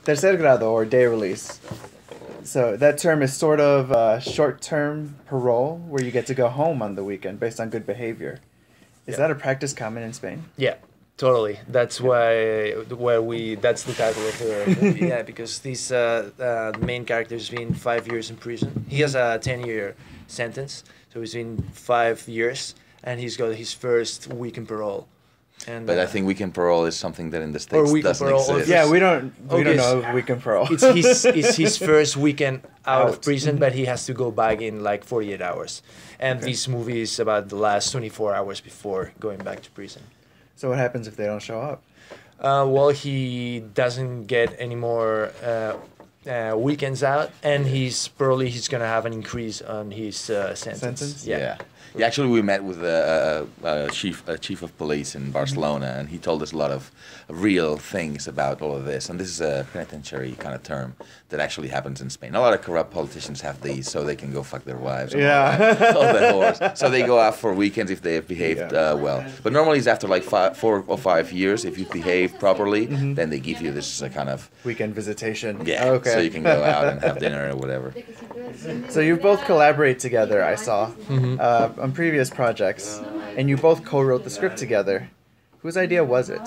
Tercer Grado, or day release. So that term is sort of short-term parole, where you get to go home on the weekend based on good behavior. Is that a practice common in Spain? Yeah, totally. That's that's the title of the movie. Yeah, because this main character has been 5 years in prison. He has a 10-year sentence, so he's been 5 years, and he's got his first week in parole. And, but I think weekend parole is something that in the States doesn't exist. Yeah, we don't know weekend parole. It's his first weekend out of prison, but he has to go back in like 48 hours. And this movie is about the last 24 hours before going back to prison. So what happens if they don't show up? Well, he doesn't get any more weekends out, and he's gonna have an increase on his sentence. Yeah. Yeah, actually, we met with a chief of police in Barcelona, and he told us a lot of real things about all of this. And this is a penitentiary kind of term that actually happens in Spain. A lot of corrupt politicians have these, so they can go fuck their wives. Yeah. All the whores. So they go out for weekends if they have behaved well. But normally it's after like 4 or 5 years. If you behave properly, then they give you this kind of weekend visitation. Yeah. Okay. So you can go out and have dinner or whatever. So you both collaborate together, I saw, on previous projects, and you both co-wrote the script together. Whose idea was it?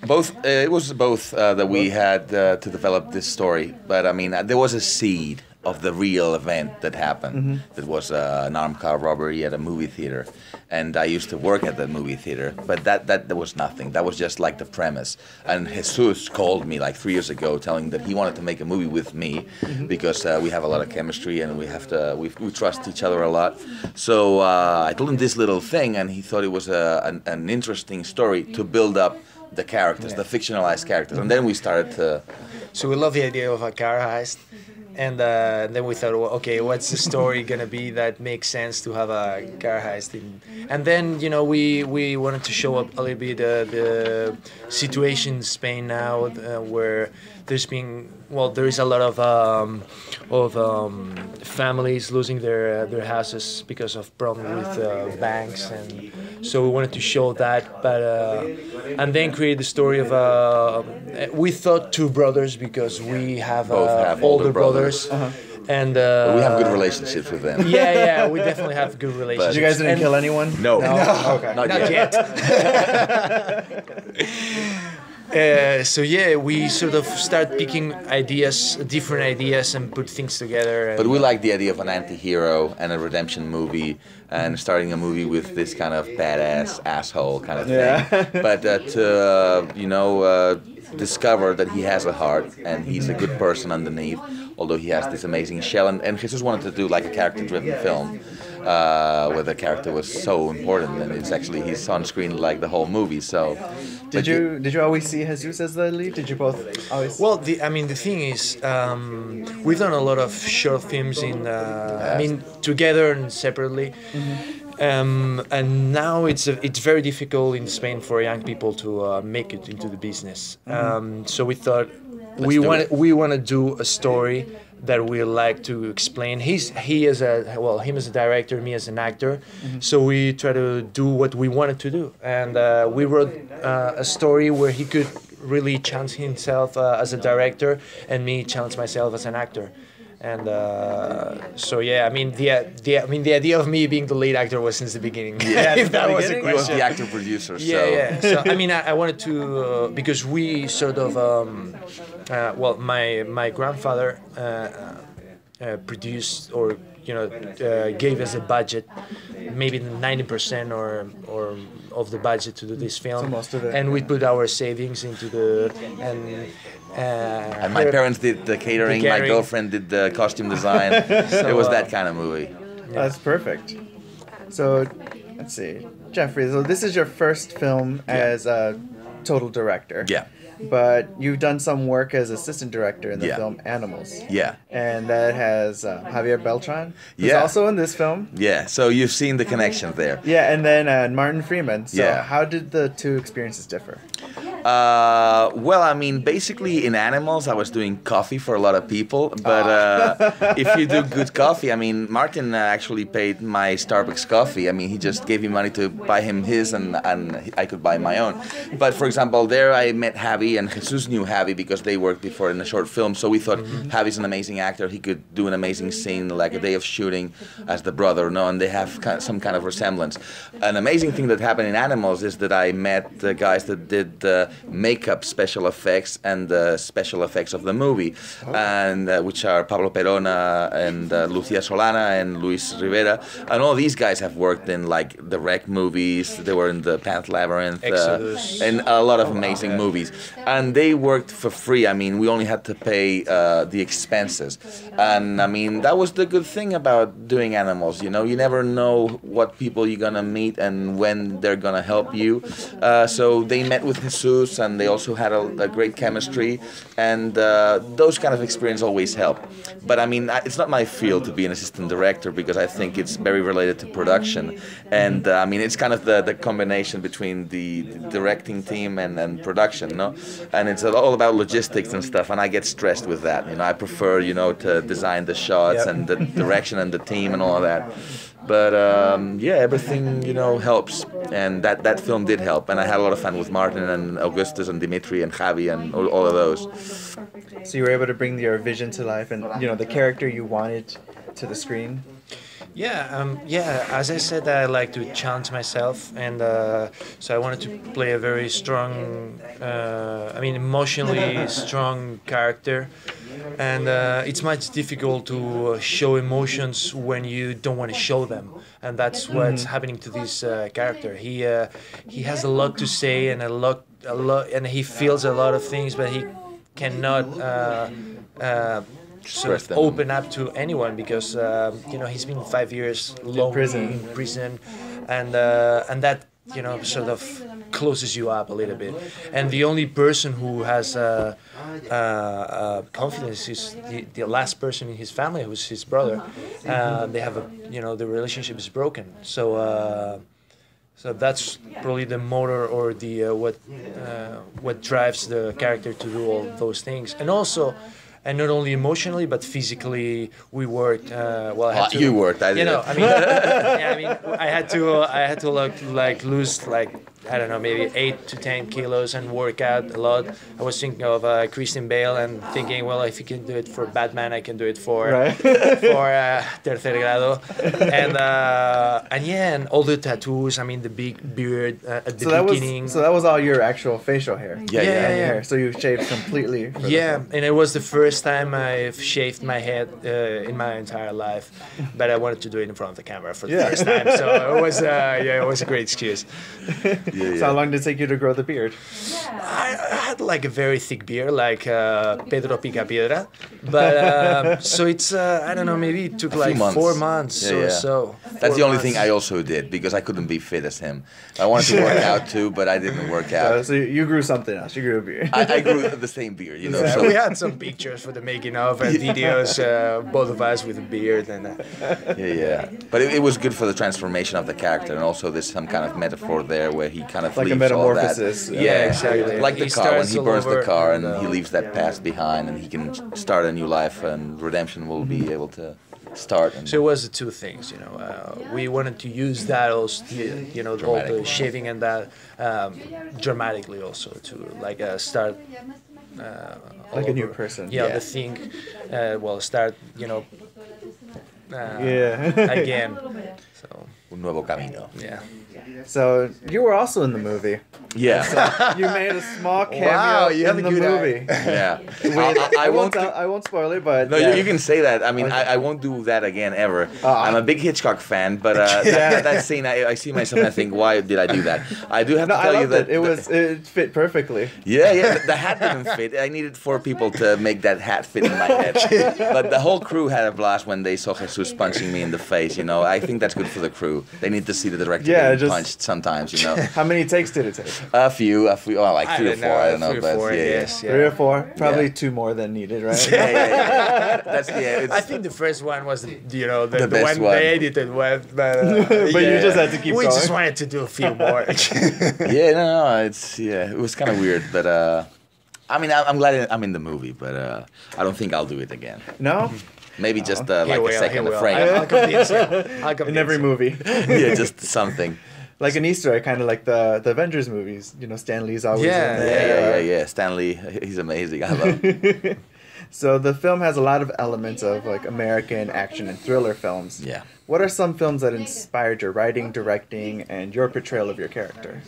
Both. It was both that we had to develop this story. But I mean, there was a seed of the real event that happened. That was an armed car robbery at a movie theater, and I used to work at that movie theater. But that was nothing. That was just like the premise. And Jesus called me like 3 years ago, telling that he wanted to make a movie with me because we have a lot of chemistry and we trust each other a lot. So I told him this little thing, and he thought it was an interesting story to build up the characters, the fictionalized characters, and then we started to. So we love the idea of a car heist. And then we thought, well, okay, what's the story gonna be that makes sense to have a car heist in? And then we wanted to show up a little bit the situation in Spain now, where there is a lot of families losing their houses because of problems with banks, and so we wanted to show that, but and then create the story of we thought two brothers because we have older brothers. And we have good relationships with them. Yeah, we definitely have good relationships. You guys didn't kill anyone? No. Okay. Not yet. So yeah, we sort of start picking different ideas, and put things together. But we like the idea of an anti-hero and a redemption movie, and starting a movie with this kind of badass asshole kind of thing. But to discover that he has a heart and he's a good person underneath, although he has this amazing shell. And Jesus wanted to do like a character-driven film. Where the character was so important, and it's actually he's on screen like the whole movie. So, did you always see Jesus as the lead? Did you both always? Well, the thing is, we've done a lot of short films together and separately. And now it's very difficult in Spain for young people to make it into the business. So we thought we want to do a story that we like to explain. Him as a director, me as an actor. So we try to do what we wanted to do, and we wrote a story where he could really challenge himself as a director, and me challenge myself as an actor. And so yeah, the idea of me being the lead actor was since the beginning. Yeah, if that was a question. He was the actor producer. Yeah. So I wanted to because we sort of my grandfather produced or gave us a budget, maybe 90% or of the budget to do this film, so most of it, and we put our savings into and my parents did the catering. My girlfriend did the costume design. So, it was that kind of movie. Yeah. That's perfect. So, let's see, Geoffrey. So this is your first film as a total director. Yeah. But you've done some work as assistant director in the film Animals. Yeah. And that has Javier Beltran, who's also in this film. Yeah, so you've seen the connection there. Yeah, and then Martin Freeman. So yeah. How did the two experiences differ? Well, I mean, basically in Animals, I was doing coffee for a lot of people. But if you do good coffee, I mean, Martin actually paid my Starbucks coffee. I mean, he just gave me money to buy him his, and I could buy my own. But for example, there I met Javi, and Jesus knew Javi because they worked before in a short film. So we thought Javi's an amazing actor. He could do an amazing scene, like a day of shooting as the brother, no? And they have some kind of resemblance. An amazing thing that happened in Animals is that I met the guys that did the makeup special effects and the special effects of the movie, and which are Pablo Perona and Lucia Solana and Luis Rivera, and all these guys have worked in like the Wreck movies. They were in the Panth Labyrinth, and a lot of amazing movies, and they worked for free. I mean, we only had to pay the expenses, and I mean that was the good thing about doing Animals. You know, you never know what people you're gonna meet and when they're gonna help you. So they met with Jesus, and they also had a great chemistry, and those kind of experience always help. But I mean, it's not my field to be an assistant director because I think it's very related to production, and I mean, it's kind of the combination between the directing team and production, no? And it's all about logistics and stuff, and I get stressed with that. You know, I prefer, you know, to design the shots and the direction and the team and all of that. But yeah, everything, you know, helps, and that film did help, and I had a lot of fun with Martin and Augustus and Dimitri and Javi and all of those. So you were able to bring your vision to life, and you know the character you wanted to the screen. Yeah. As I said, I like to challenge myself, and so I wanted to play a very strong, emotionally strong character. And it's much difficult to show emotions when you don't want to show them, and that's what's happening to this character. He has a lot to say and a lot, and he feels a lot of things, but he cannot sort of open up to anyone because you know, he's been 5 years lonely in prison, and that, you know, sort of closes you up a little bit. And the only person who has confidence is the last person in his family, who's his brother. They have the relationship is broken. So that's probably the motor, or the what drives the character to do all those things. And also, and not only emotionally but physically, we worked. Well, I had to, you worked. I did. You know, I mean, yeah, I had to like lose like, I don't know, maybe 8 to 10 kilos and work out a lot. I was thinking of Christian Bale and thinking, well, if you can do it for Batman, I can do it for Tercer Grado. And yeah, and all the tattoos. I mean, the big beard at the beginning. So that was all your actual facial hair. Yeah. So you shaved completely. And it was the first time I've shaved my head in my entire life, but I wanted to do it in front of the camera for the first time. So it was a great excuse. So how long did it take you to grow the beard? I had like a very thick beard, like Pedro Picapiedra, but so it's I don't know, maybe it took like 4 months or so. That's the only thing I also did, because I couldn't be fit as him. I wanted to work out too, but I didn't work out. So you grew something else. You grew a beard. I grew the same beard, you know. Yeah, so we had some pictures for the making of and videos, both of us with a beard and. But it was good for the transformation of the character, and also there's some kind of metaphor there where he kind of like leaves a metamorphosis. All that. Yeah, exactly. Like the car, when he burns the car and he leaves that past behind, and he can start a new life, and redemption will be able to start. So it was the two things, you know. We wanted to use that also, you know, all the shaving and that dramatically also to like start. Like a new person. Yeah, the thing. Start, you know. Again. So. Un nuevo camino. Yeah. So you were also in the movie. Yeah. So you made a small cameo in the movie. Yeah. I won't spoil it, but no, you can say that. I mean, I won't do that again ever. I'm a big Hitchcock fan, but that scene, I see myself and I think, why did I do that? I do have to tell you that it fit perfectly. Yeah. The hat didn't fit. I needed 4 people to make that hat fit in my head. But the whole crew had a blast when they saw Jesus punching me in the face. You know, I think that's good for the crew. They need to see the director getting punched. finished sometimes, you know. How many takes did it take? A few, well, like 3 or 4, I don't know, but four, yeah, yes, yeah. 3 or 4? Probably Yeah. 2 more than needed, right? Yeah. That's it's, I think the first one was, the best one one. they edited one, but, But you just had to keep we going. just wanted to do a few more. yeah, no, it was kind of weird, but I mean, I'm glad I'm in the movie, but I don't think I'll do it again. No? Maybe just He like a will, second he will. frame. I'll convince you. I'll convince In every you. movie. Yeah, just something. Like an Easter egg, kind of like the Avengers movies. You know, Stan Lee's always Yeah, in there. Yeah. Stanley, he's amazing. I love him. So the film has a lot of elements of like American action and thriller films. Yeah. What are some films that inspired your writing, directing, and your portrayal of your character?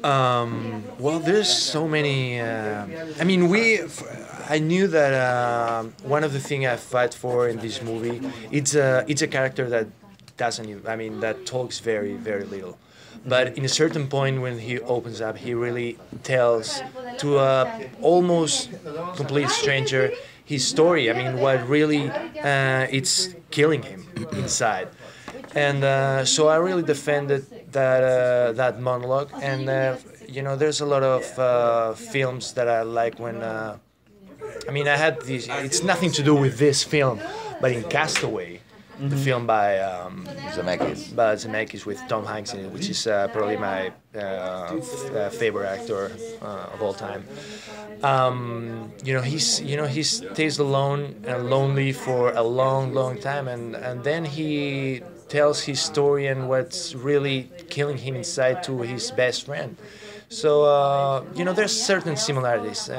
Well, there's so many. I mean, I knew that one of the things I fight for in this movie, it's a character that doesn't. That talks very, very little. But in a certain point when he opens up, he really tells to a almost complete stranger his story. I mean, what really it's killing him inside. And so I really defended that monologue. And there's a lot of films that I like when. I had these. It's nothing to do with this film, but in Castaway, the film by Zemeckis with Tom Hanks in it, which is probably my favorite actor of all time. He stays alone and lonely for a long, long time, and then he tells his story and what's really killing him inside to his best friend. So there's certain similarities.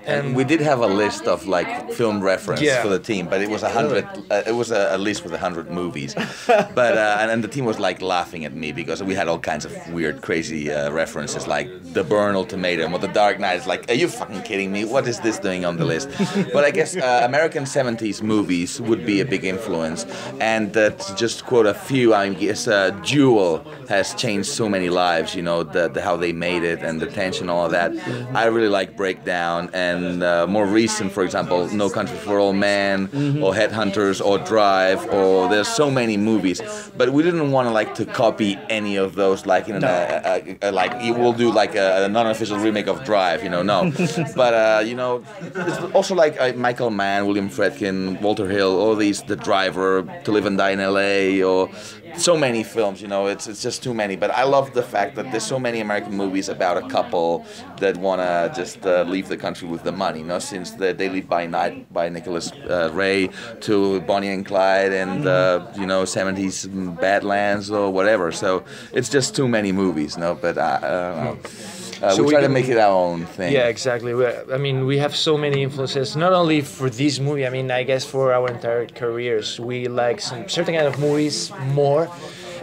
And we did have a list of like film reference for the team, but it was 100. It was a list with 100 movies, but and the team was like laughing at me because we had all kinds of weird, crazy references, like The Burn Ultimatum or The Dark Knight. It's like, are you fucking kidding me? What is this doing on the list? But I guess American 70s movies would be a big influence, and to just quote a few, I guess Jewel has changed so many lives. You know, the how they made it and the tension, all of that. I really like Breakdown and more recent, for example, No Country for Old Men, or Headhunters, or Drive, or there's so many movies. But we didn't want to copy any of those, like in we'll do like a non-official remake of Drive, no. But it's also like Michael Mann, William Friedkin, Walter Hill, all these, The Driver, To Live and Die in L.A., or so many films, it's just too many. But I love the fact that there's so many American movies about a couple that want to just leave the country with the money, since the They Live by Night by Nicholas Ray to Bonnie and Clyde and 70s Badlands or whatever. So it's just too many movies, but I don't know. So we try to make it our own thing. Yeah, exactly. We have so many influences, not only for this movie, I guess for our entire careers. We like some certain kind of movies more,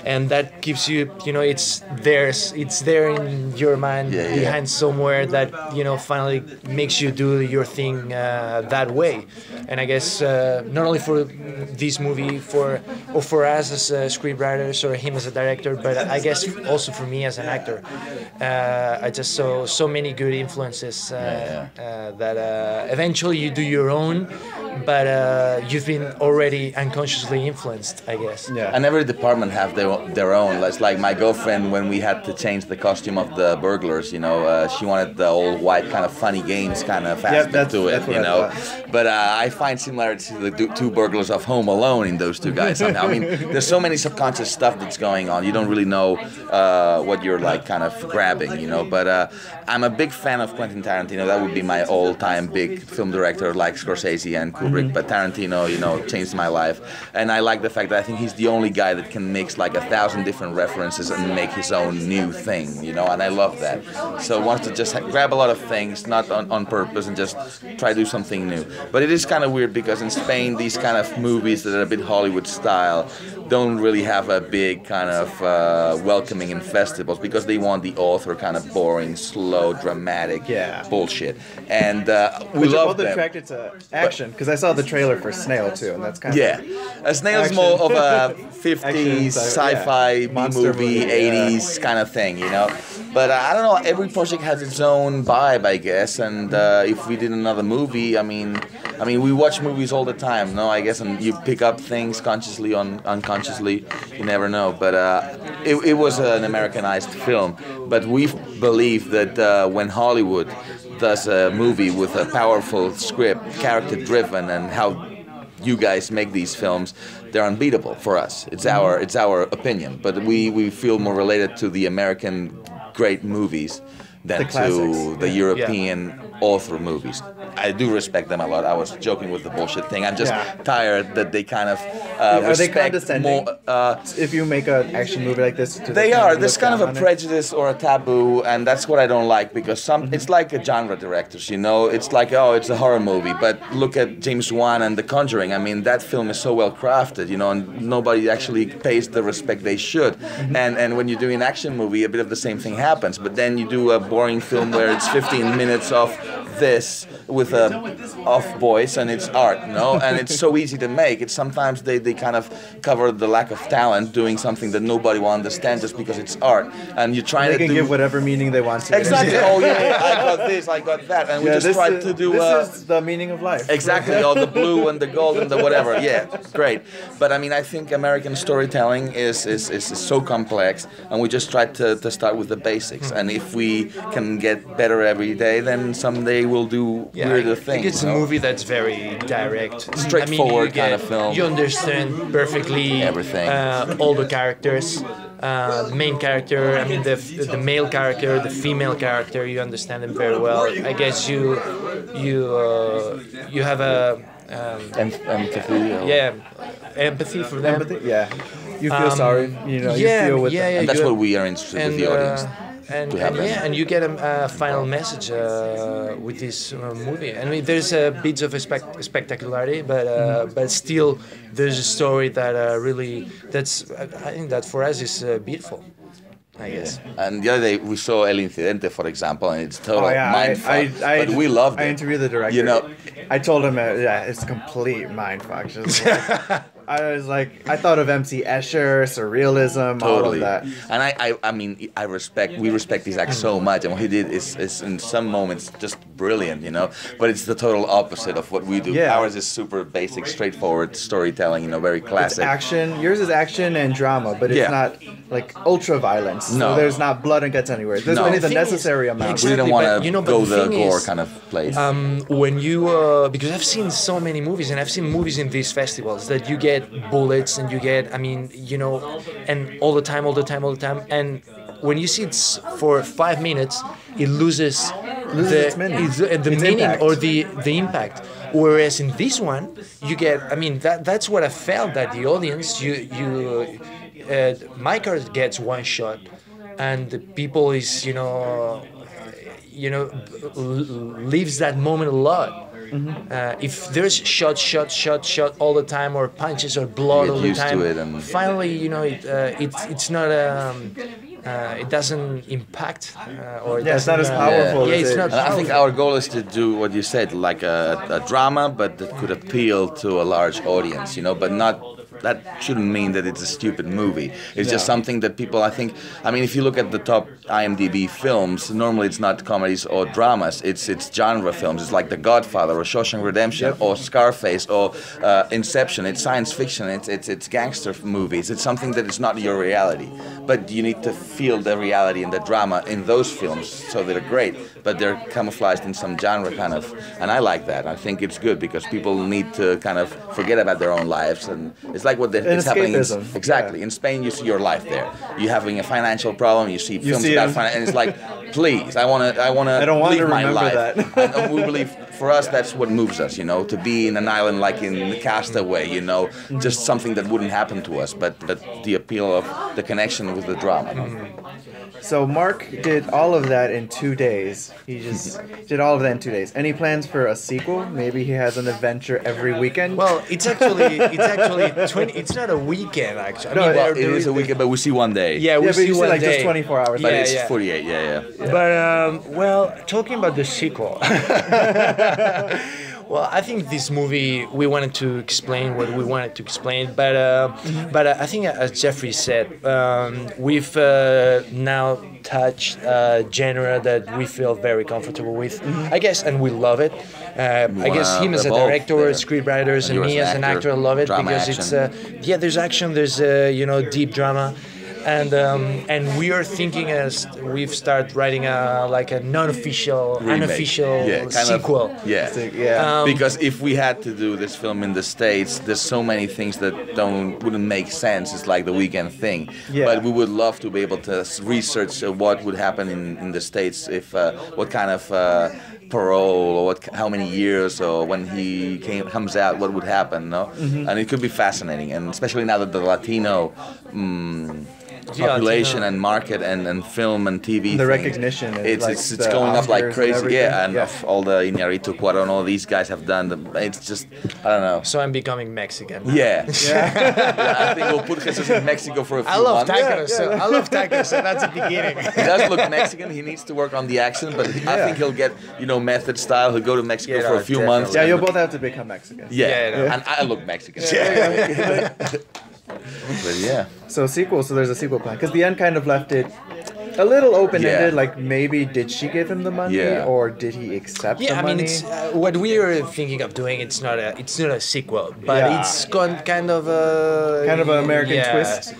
and that gives you, it's there in your mind behind somewhere that, finally makes you do your thing that way. And I guess not only for this movie, for us as scriptwriters or him as a director, but I guess also for me as an actor. I just saw so many good influences that eventually you do your own, but you've been already unconsciously influenced, I guess. Yeah. And every department have their own. It's like my girlfriend, when we had to change the costume of the burglars, she wanted the old white kind of funny games kind of aspect to it, But I find similarities to the two burglars of Home Alone in those two guys somehow. There's so many subconscious stuff that's going on. You don't really know what you're like kind of grabbing, But I'm a big fan of Quentin Tarantino. That would be my all-time big film director, like Scorsese and Kubrick. But Tarantino, changed my life. And I like the fact that I think he's the only guy that can mix like 1,000 different references and make his own new thing, and I love that. So I want to just grab a lot of things, not on purpose, and just try to do something new. But it is kind of weird because in Spain, these kind of movies that are a bit Hollywood style don't really have a big kind of welcoming in festivals because they want the author kind of boring, slow, dramatic bullshit. And we love them. Both attracted to action, because I saw the trailer for Snail too, and that's kind of Snail's more of a 50s sci-fi, Monster B-movie, movie, 80s kind of thing, you know. But I don't know, every project has its own vibe, I guess, and if we did another movie, I mean, we watch movies all the time, no, I guess, and you pick up things consciously, unconsciously, you never know. But it was an Americanized film, but we believe that when Hollywood does a movie with a powerful script, character-driven, and how you guys make these films, they're unbeatable for us. It's our opinion, but we feel more related to the American great movies than to the European author movies. I do respect them a lot. I was joking with the bullshit thing. I'm just tired that they kind of Are they respect condescending? more. If you make an action movie like this, They are. There's kind of a prejudice or a taboo, and that's what I don't like, because it's like a genre directors, you know. It's like, oh, it's a horror movie, but look at James Wan and The Conjuring. I mean, that film is so well crafted, you know, and nobody actually pays the respect they should. And when you do an action movie, a bit of the same thing happens. But then you do a boring film where it's 15 minutes of this with a off voice, and it's art, no? And it's so easy to make. It's sometimes they kind of cover the lack of talent doing something that nobody will understand just because it's art. And you're trying They to can give whatever meaning they want to. exactly. Oh yeah, I got this, I got that, and we just tried to do. This is the meaning of life. Exactly, all the blue and the gold and the whatever. Yeah, great. But I mean, I think American storytelling is so complex, and we just try to start with the basics. And if we can get better every day, then someday we'll do weirder things. I think it's a movie that's very direct, straightforward kind of film. You understand perfectly Everything. All the characters. The main character, I mean the male character, the female character, you understand them very well. I guess you have a empathy for them. Empathy, yeah. You feel sorry, you know, you feel with them. And that's what we are interested with the audience. And you get a final message with this movie. I mean, there's bits of spectacularity, but still, there's a story that I think that for us is beautiful, I guess. And the other day we saw El Incidente, for example, and it's total mindfuck. But we loved it. I interviewed the director. You know, I told him, it's complete mindfuck. Just like, I was like, I thought of MC Escher, surrealism, all of that. And I mean, we respect Isaac so much, and what he did is in some moments just brilliant, you know. But it's the total opposite of what we do. Yeah. Ours is super basic, straightforward storytelling, you know, very classic. It's action. Yours is action and drama, but it's not like ultra violence. No, so there's not blood and guts anywhere. There's only the necessary amount. Exactly, we don't want to go the gore kind of place. When you because I've seen so many movies, and I've seen movies in these festivals that you get bullets and you get, I mean, you know, and all the time, and when you see it for 5 minutes, it loses its meaning, the meaning impact. Or the impact. Whereas in this one, you get, I mean, that's what I felt, that the audience, my character gets one shot, and the people is, lives that moment a lot. If there's shot all the time, or punches or blood all the time, finally, you know, it's not it doesn't impact or it's not as powerful. It's not. I think our goal is to do what you said, like a drama, but that could appeal to a large audience, you know, but not. That shouldn't mean that it's a stupid movie. It's just something that people, I think, I mean, if you look at the top IMDb films, normally it's not comedies or dramas, it's genre films. It's like The Godfather or Shawshank Redemption or Scarface or Inception. It's science fiction, it's gangster movies. It's something that is not your reality. But you need to feel the reality and the drama in those films, so they're great, but they're camouflaged in some genre kind of, and I like that. I think it's good because people need to kind of forget about their own lives, and it's like what it's happening. Exactly. In Spain, you see your life there. You're having a financial problem. You see films about finance, and it's like, please, I want to live my life. That. And we believe, for us, that's what moves us. You know, to be in an island like in Castaway. You know, just something that wouldn't happen to us, but the appeal of the connection with the drama. So Mark did all of that in 2 days. He just did all of that in 2 days. Any plans for a sequel? Maybe he has an adventure every weekend? Well, it's actually 20. It's not a weekend, actually. No, it is a weekend, but we see one day. Yeah, we see one like day. Just 24 hours. But it's 48. Yeah. But well, talking about the sequel. Well, I think this movie, we wanted to explain what we wanted to explain, but I think, as Geoffrey said, we've now touched a genre that we feel very comfortable with, I guess, and we love it. I guess him as a director, scriptwriters, and me as an actor love it because action. it's there's action, there's deep drama. And we are thinking as we've started writing a non-official, unofficial sequel. Because if we had to do this film in the States, there's so many things that wouldn't make sense. It's like the weekend thing. But we would love to be able to research what would happen in the States if what kind of parole or how many years or when he comes out, what would happen, no? And it could be fascinating, and especially now that the Latino population and market and film and TV the recognition is it's going up like crazy, and of all the Iñárritu Cuarón and all these guys have done, it's just, I don't know. So I'm becoming Mexican. I think we'll put Jesus in Mexico for a few months. I love tacos, so that's the beginning. He does look Mexican. He needs to work on the accent, but I think he'll get method style. He'll go to Mexico for a few months. Yeah, you'll both have to become Mexican. And I look Mexican. But So there's a sequel plan, because the end kind of left it a little open-ended, like maybe did she give him the money or did he accept the money? I mean, it's what we are thinking of doing. It's not a sequel, but it's kind of an American twist.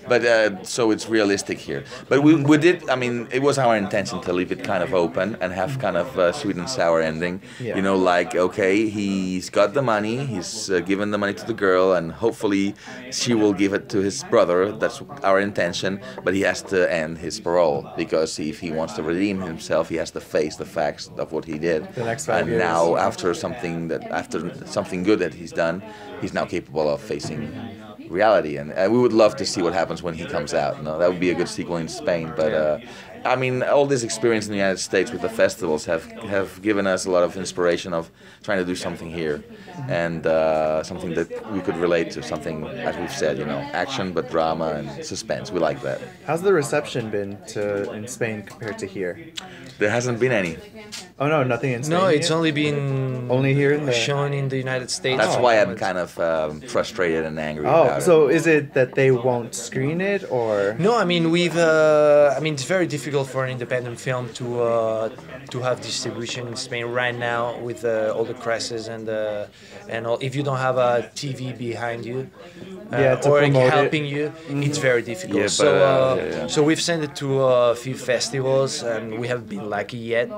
But so it's realistic here. But we did, I mean, it was our intention to leave it kind of open and have kind of a sweet and sour ending. You know, like, okay, he's got the money, he's given the money to the girl, and hopefully she will give it to his brother. That's our intention. But he has to end his parole, because if he wants to redeem himself, he has to face the facts of what he did. The next 5 years. Now, after something good that he's done, he's now capable of facing reality, and we would love to see what happens when he comes out. No, that would be a good sequel in Spain. But I mean, all this experience in the United States with the festivals have given us a lot of inspiration of trying to do something here, and something that we could relate to. Something, as we've said, action but drama and suspense. We like that. How's the reception been in Spain compared to here? There hasn't been any. Oh no, nothing in Spain. No, it's only been here in shown in the United States. That's why I'm kind of frustrated and angry about it. So is it that they won't screen it, or? No, I mean it's very difficult for an independent film to have distribution in Spain right now with all the crisis and all. If you don't have a TV behind you or helping you, it's very difficult. So we've sent it to a few festivals, and we haven't been lucky yet.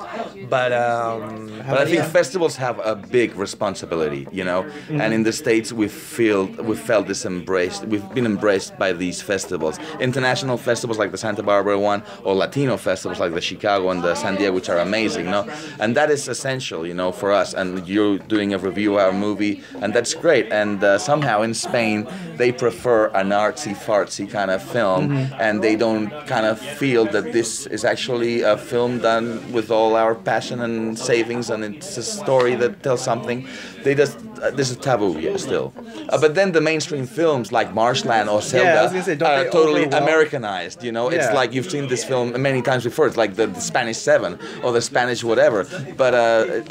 But I think festivals have a big responsibility, and in the States we've felt this embraced. We've been embraced by these festivals, international festivals like the Santa Barbara one, or Latino festivals like the Chicago and the San Diego, which are amazing, and that is essential, for us. And you're doing a review of our movie, and that's great. And somehow in Spain they prefer an artsy-fartsy kind of film, and they don't kind of feel that this is actually a film done with all our passion and savings, and it's a story that tells something. This is taboo still. But then the mainstream films like Marshland or Zelda are totally Americanized. It's like you've seen this film many times before. It's like the Spanish 7 or the Spanish whatever. But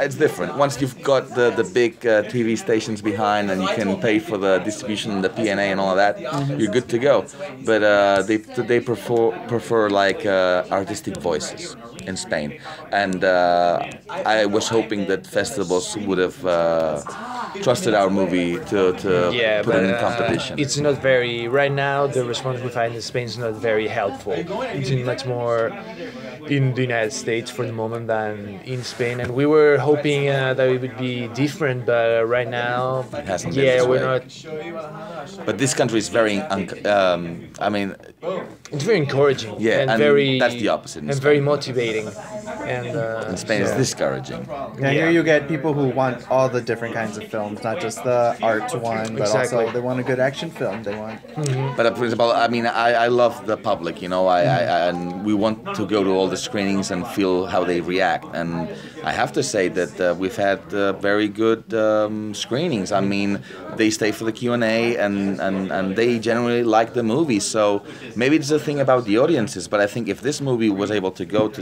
it's different. Once you've got the big TV stations behind, and you can pay for the distribution and the P&A and all of that, you're good to go. But they prefer like artistic voices in Spain, and I was hoping that festivals would have trusted our movie to put it in competition. It's not very, right now the response we find in Spain is not very helpful. It's much more in the United States for the moment than in Spain, and we were hoping that it would be different, but right now it hasn't been this way. Not. But this country is very it's very encouraging, and very, that's the opposite in and Spain. very motivating, and in Spain it's discouragable. Yeah, here you get people who want all the different kinds of films, not just the art one, but also they want a good action film. They want. But for example, I love the public. And we want to go to all the screenings and feel how they react. And I have to say that we've had very good screenings. I mean, they stay for the Q&A, and they generally like the movie. So maybe it's a thing about the audiences, but I think if this movie was able to go to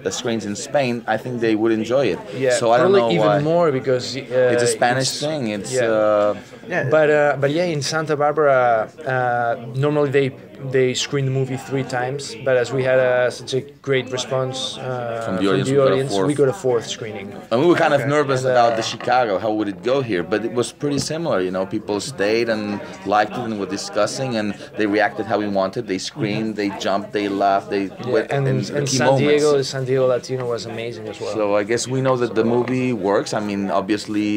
a screening screens in Spain, I think they would enjoy it. Yeah, so I don't know even why. more because It's a Spanish thing. It's But yeah, in Santa Barbara, normally they screen the movie 3 times, but as we had such a great response from the audience, we got a 4th screening. And we were kind of nervous about the Chicago, how would it go here, but it was pretty similar, you know, people stayed and liked it and were discussing, and they reacted how we wanted, they screamed, they jumped, they laughed, they went and San Diego, the San Diego Latino was amazing as well. So I guess we know that the movie works. I mean, obviously,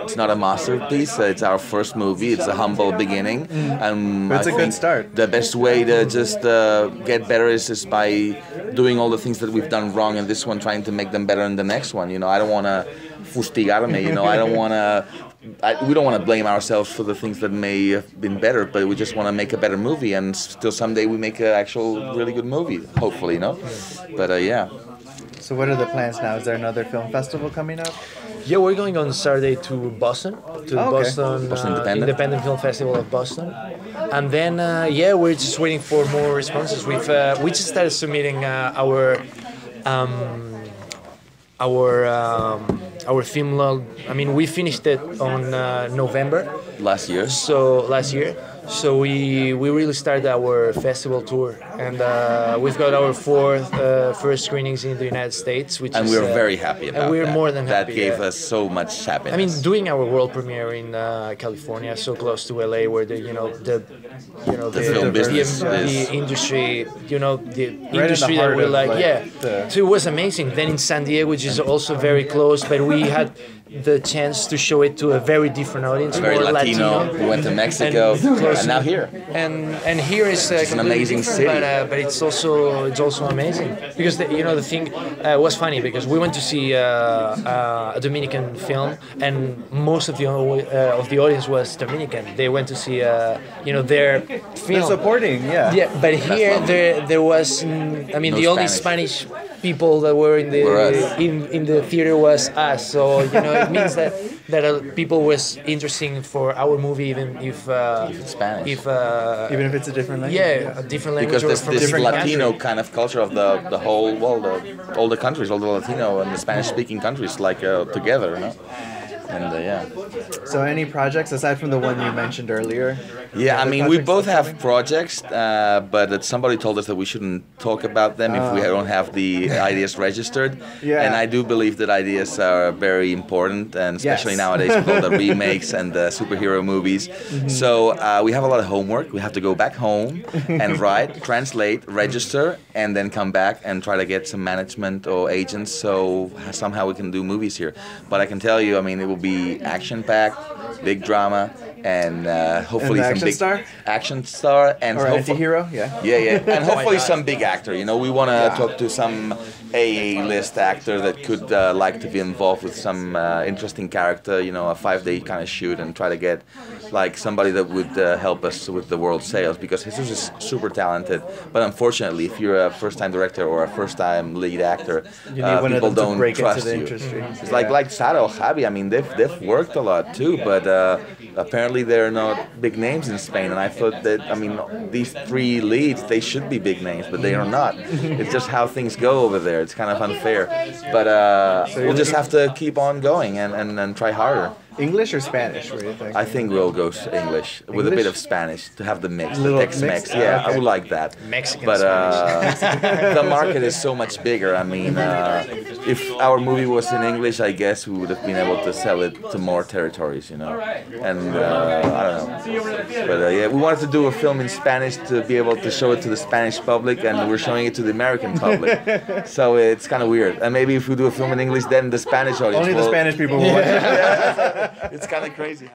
it's not a masterpiece, it's our first movie, it's a humble beginning, and but it's I a good start. The best way to just get better is by doing all the things that we've done wrong in this one, trying to make them better in the next one. You know, I don't want to fustigarme. You know, I don't want to. We don't want to blame ourselves for the things that may have been better, but we just want to make a better movie, and still someday we make an actual really good movie. Hopefully, you know. But yeah. So what are the plans now? Is there another film festival coming up? Yeah, we're going on Saturday to Boston, Boston Independent Film Festival of Boston, and then yeah, we're just waiting for more responses. We just started submitting our film log. I mean, we finished it on November last year. So we really started our festival tour, and we've got our first screenings in the United States, and we're very happy about and we're that. more than that happy. That gave us so much happiness. I mean, doing our world premiere in California, so close to LA, where the film business the industry, the right industry that we like, so it was amazing. Then in San Diego, which is also very close, but we had the chance to show it to a very different audience, very more Latino. We went to Mexico, and now here. And here is it's an amazing city, but it's also amazing because the thing was funny because we went to see a Dominican film, and most of the audience was Dominican. They went to see their film. They're supporting, yeah. But here there was, the only Spanish people that were in the theater was us. So it means that people was interesting for our movie, even if Spanish, even if it's a different language. Yeah, a different language. Because from this different Latino country. kind of culture of the whole all the countries, all the Latino and the Spanish-speaking countries, together, you know. And yeah. So any projects aside from the one you mentioned earlier? Yeah, we both have projects, but somebody told us that we shouldn't talk about them if we don't have the ideas registered. Yeah. And I do believe that ideas are very important, and especially nowadays with all the remakes and the superhero movies. Mm-hmm. So we have a lot of homework. We have to go back home and write, translate, register, and then come back and try to get some management or agents so somehow we can do movies here. But I can tell you, it will be action-packed, big drama, and hopefully some big action star and anti-hero, and hopefully some big actor. We want to talk to some A-list actor that could like to be involved with some interesting character. A 5-day kind of shoot, and try to get somebody that would help us with the world sales, because Jesus is super talented. But unfortunately, if you're a first-time director or a first-time lead actor, people don't trust you. It's like Sara or Javi. They've worked a lot too, but apparently they're not big names in Spain. And I thought that these 3 leads, they should be big names, but they are not. It's just how things go over there. It's kind of unfair. But we'll just have to keep on going and try harder. English or Spanish? What do you think? I think we'll go English with a bit of Spanish to have the mix, the Tex-Mex. Yeah, okay. I would like that. Mexican but Spanish. The market is so much bigger. If our movie was in English, I guess we would have been able to sell it to more territories, And I don't know. But yeah, we wanted to do a film in Spanish to be able to show it to the Spanish public, and we're showing it to the American public. So it's kind of weird. And maybe if we do a film in English, then the Spanish audience the Spanish people will watch it. It's kind of crazy.